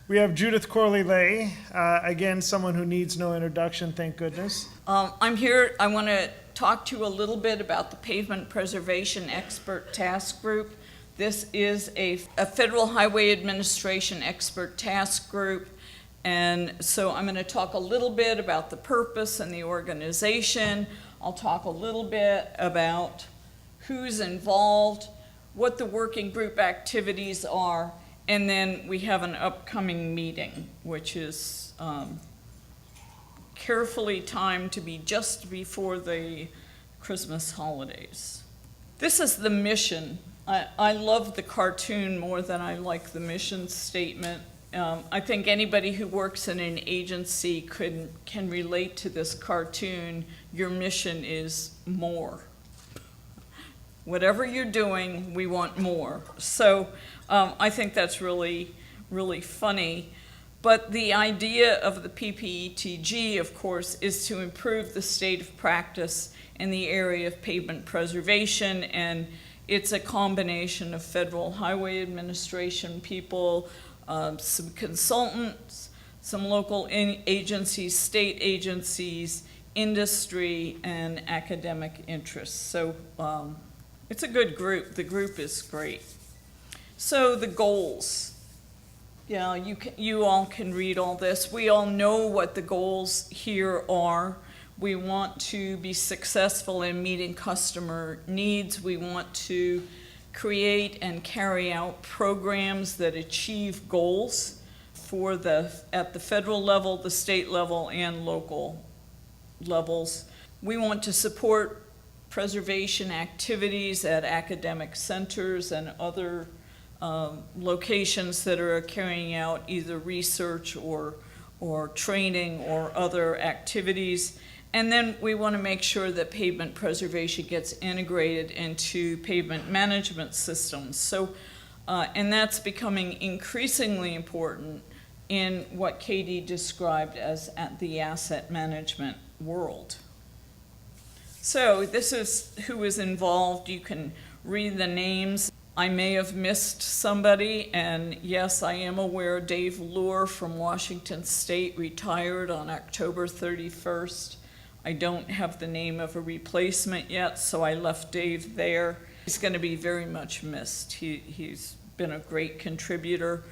We have Judith Corley-Lay, again, someone who needs no introduction, thank goodness. I'm here, I want to talk to you a little bit about the Pavement Preservation Expert Task Group. This is a Federal Highway Administration Expert Task Group, and so I'm going to talk a little bit about the purpose and the organization. I'll talk a little bit about who's involved, what the working group activities are, and then we have an upcoming meeting, which is carefully timed to be just before the Christmas holidays. This is the mission. I love the cartoon more than I like the mission statement. I think anybody who works in an agency can relate to this cartoon. Your mission is more. Whatever you're doing, we want more. So I think that's really, really funny. But the idea of the PPETG, of course, is to improve the state of practice in the area of pavement preservation, and it's a combination of Federal Highway Administration people, some consultants, some local agencies, state agencies, industry, and academic interests. So it's a good group. The group is great. So the goals. Yeah, you all can read all this. We all know what the goals here are. We want to be successful in meeting customer needs. We want to create and carry out programs that achieve goals at the federal level, the state level, and local levels. We want to support preservation activities at academic centers and other locations that are carrying out either research or training or other activities. And then we want to make sure that pavement preservation gets integrated into pavement management systems. So, and that's becoming increasingly important in what Katie described as the asset management world. So this is who is involved. You can read the names. I may have missed somebody, and yes, I am aware Dave Lohr from Washington State retired on October 31st. I don't have the name of a replacement yet, so I left Dave there. He's going to be very much missed. He's been a great contributor.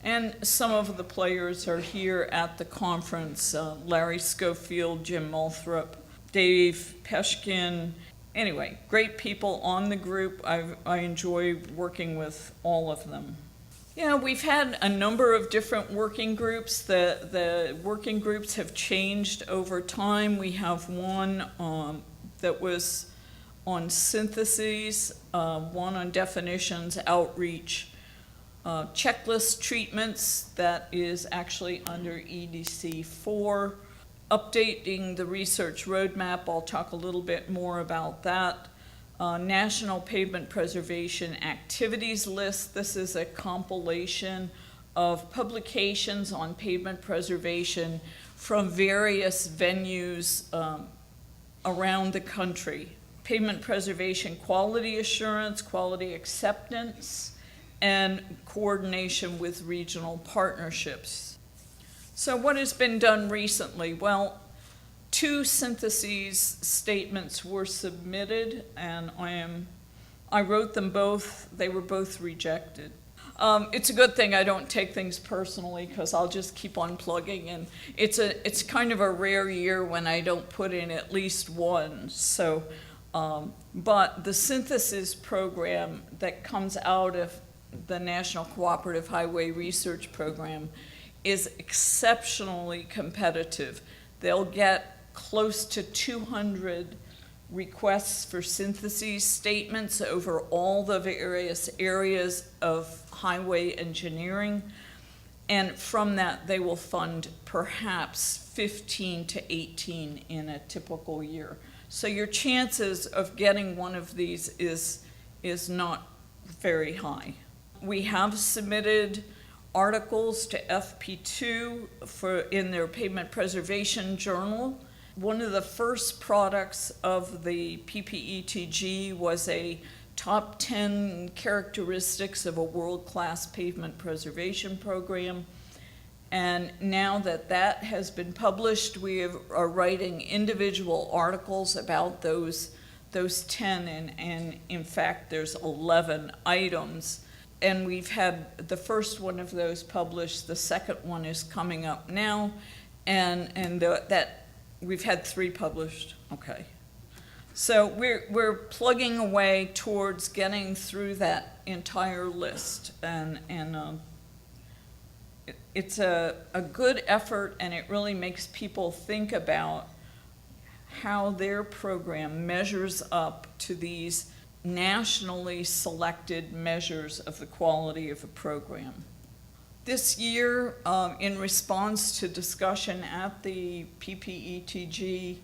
And some of the players are here at the conference, Larry Schofield, Jim Multhrop, Dave Peshkin. Anyway, great people on the group. I enjoy working with all of them. Yeah, we've had a number of different working groups. The working groups have changed over time. We have one that was on syntheses, one on definitions, outreach, checklist treatments, that is actually under EDC 4. Updating the research roadmap, I'll talk a little bit more about that. National Pavement Preservation Activities List. This is a compilation of publications on pavement preservation from various venues around the country. Pavement preservation quality assurance, quality acceptance, and coordination with regional partnerships. So what has been done recently? Well, 2 syntheses statements were submitted, and I wrote them both. They were both rejected. It's a good thing I don't take things personally, because I'll just keep on plugging, and it's kind of a rare year when I don't put in at least one. So, but the synthesis program that comes out of the National Cooperative Highway Research Program is exceptionally competitive. They'll get close to 200 requests for syntheses statements over all the various areas of highway engineering. And from that, they will fund perhaps 15 to 18 in a typical year. So your chances of getting one of these is not very high. We have submitted articles to FP2 in their pavement preservation journal. One of the first products of the PPETG was a top 10 characteristics of a world-class pavement preservation program. And now that that has been published, are writing individual articles about those 10, and in fact, there's 11 items. And we've had the first one of those published, the second one is coming up now, and that we've had 3 published, okay. So we're plugging away towards getting through that entire list, and it's a good effort, and it really makes people think about how their program measures up to these nationally selected measures of the quality of a program. This year, in response to discussion at the PPETG,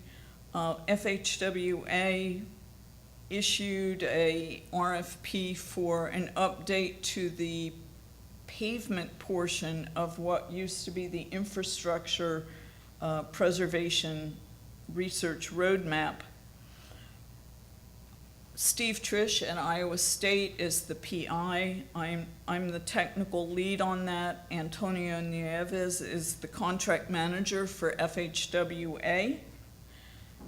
FHWA issued a RFP for an update to the pavement portion of what used to be the infrastructure preservation research roadmap. Steve Trish at Iowa State is the PI. I'm the technical lead on that. Antonio Nieves is the contract manager for FHWA.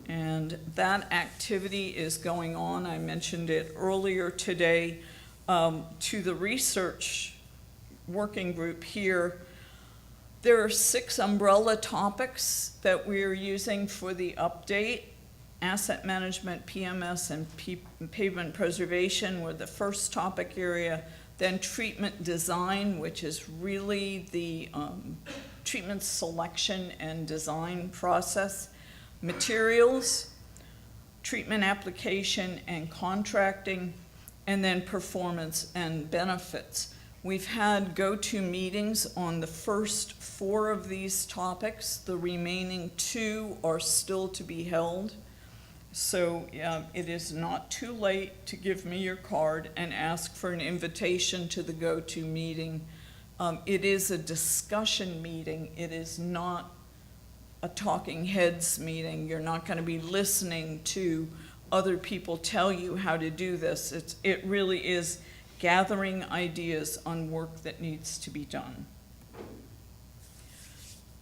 And that activity is going on. I mentioned it earlier today to the research working group here. There are 6 umbrella topics that we're using for the update. Asset management, PMS, and pavement preservation were the first topic area. Then treatment design, which is really the treatment selection and design process. Materials, treatment application and contracting, and then performance and benefits. We've had GoTo meetings on the first 4 of these topics. The remaining 2 are still to be held. So it is not too late to give me your card and ask for an invitation to the GoTo meeting. It is a discussion meeting. It is not a talking heads meeting. You're not going to be listening to other people tell you how to do this. It really is gathering ideas on work that needs to be done.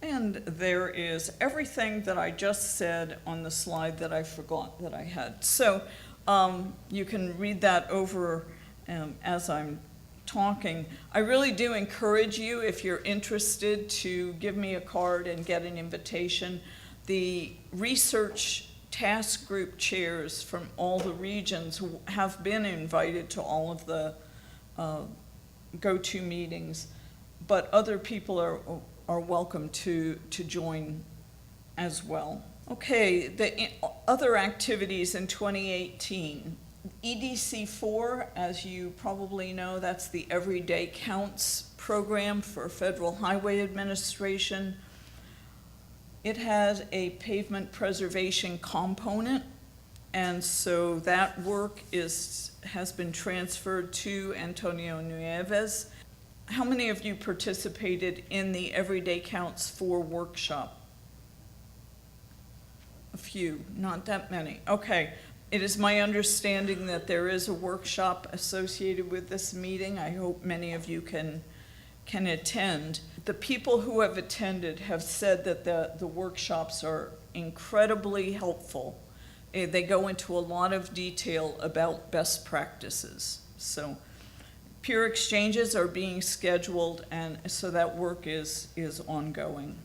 And there is everything that I just said on the slide that I forgot that I had. So you can read that over as I'm talking. I really do encourage you, if you're interested, to give me a card and get an invitation. The research task group chairs from all the regions have been invited to all of the GoTo meetings, but other people are welcome to join as well. Okay, the other activities in 2018. EDC4, as you probably know, that's the Everyday Counts program for Federal Highway Administration. It has a pavement preservation component, and so that work has been transferred to Antonio Nieves. How many of you participated in the Everyday Counts 4 workshop? A few, not that many. Okay. It is my understanding that there is a workshop associated with this meeting. I hope many of you can attend. The people who have attended have said that the workshops are incredibly helpful. They go into a lot of detail about best practices. So peer exchanges are being scheduled, and so that work is ongoing.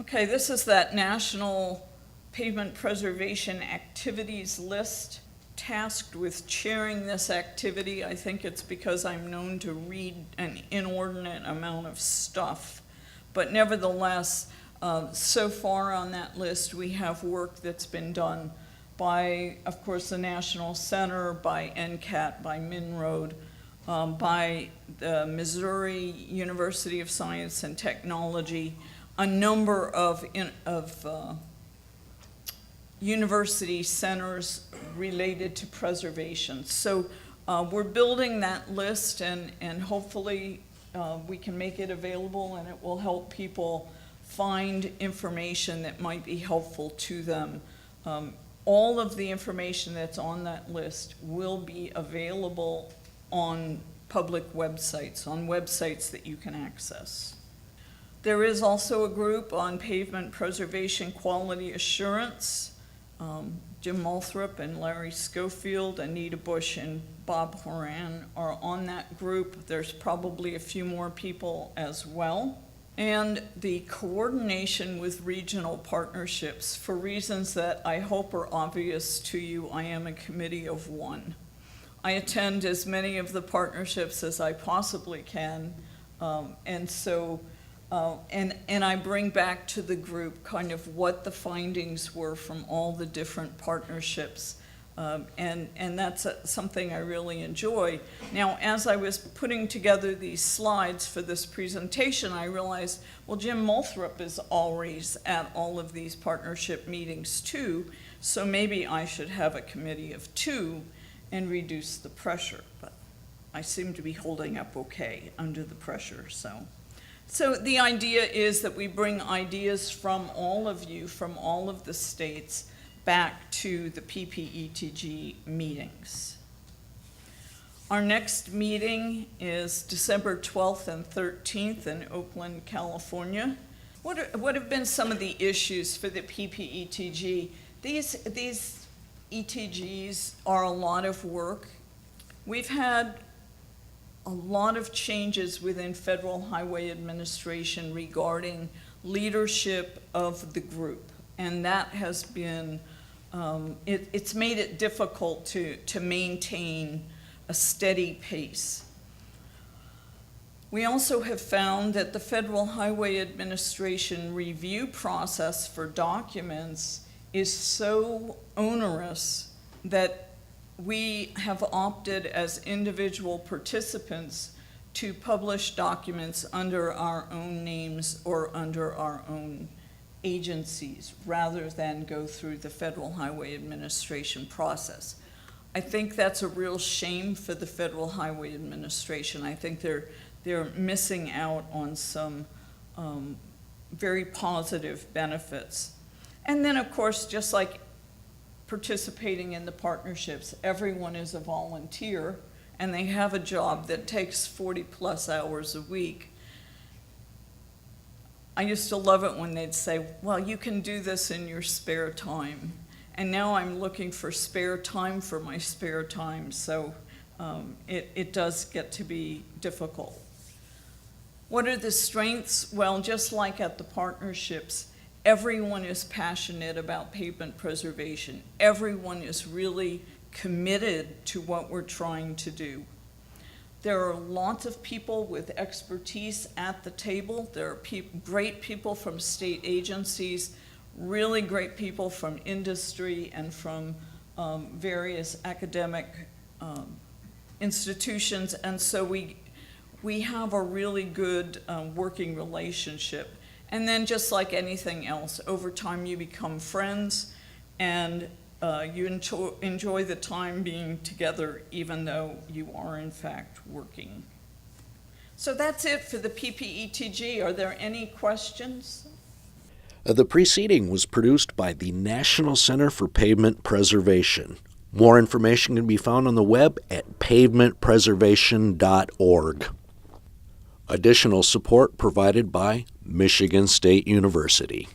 Okay, this is that national pavement preservation activities list. Tasked with chairing this activity. I think it's because I'm known to read an inordinate amount of stuff. But nevertheless, so far on that list, we have work that's been done by, of course, the National Center, by NCAT, by MnROAD, by the Missouri University of Science and Technology, a number of university centers related to preservation. So we're building that list, and hopefully we can make it available, and it will help people find information that might be helpful to them. All of the information that's on that list will be available on public websites, on websites that you can access. There is also a group on pavement preservation quality assurance. Jim Moulthrop and Larry Schofield, Anita Bush and Bob Horan are on that group. There's probably a few more people as well. And the coordination with regional partnerships, for reasons that I hope are obvious to you, I am a committee of one. I attend as many of the partnerships as I possibly can, and I bring back to the group kind of what the findings were from all the different partnerships, and that's something I really enjoy. Now, as I was putting together these slides for this presentation, I realized, well, Jim Moulthrop is always at all of these partnership meetings too, so maybe I should have a committee of two and reduce the pressure, but I seem to be holding up okay under the pressure, So the idea is that we bring ideas from all of you, from all of the states, back to the PPETG meetings. Our next meeting is December 12th and 13th in Oakland, California. What have been some of the issues for the PPETG? These ETGs are a lot of work. We've had a lot of changes within Federal Highway Administration regarding leadership of the group, and that has been, it's made it difficult to maintain a steady pace. We also have found that the Federal Highway Administration review process for documents is so onerous that we have opted as individual participants to publish documents under our own names or under our own agencies rather than go through the Federal Highway Administration process. I think that's a real shame for the Federal Highway Administration. I think they're missing out on some very positive benefits. And then, of course, just like participating in the partnerships, everyone is a volunteer, and they have a job that takes 40+ hours a week. I used to love it when they'd say, well, you can do this in your spare time. And now I'm looking for spare time for my spare time, so it does get to be difficult. What are the strengths? Well, just like at the partnerships, everyone is passionate about pavement preservation. Everyone is really committed to what we're trying to do. There are lots of people with expertise at the table. There are great people from state agencies, really great people from industry and from various academic institutions, and so we have a really good working relationship. And then just like anything else, over time you become friends and you enjoy the time being together even though you are in fact working. So that's it for the PPETG. Are there any questions? The preceding was produced by the National Center for Pavement Preservation. More information can be found on the web at pavementpreservation.org. Additional support provided by Michigan State University.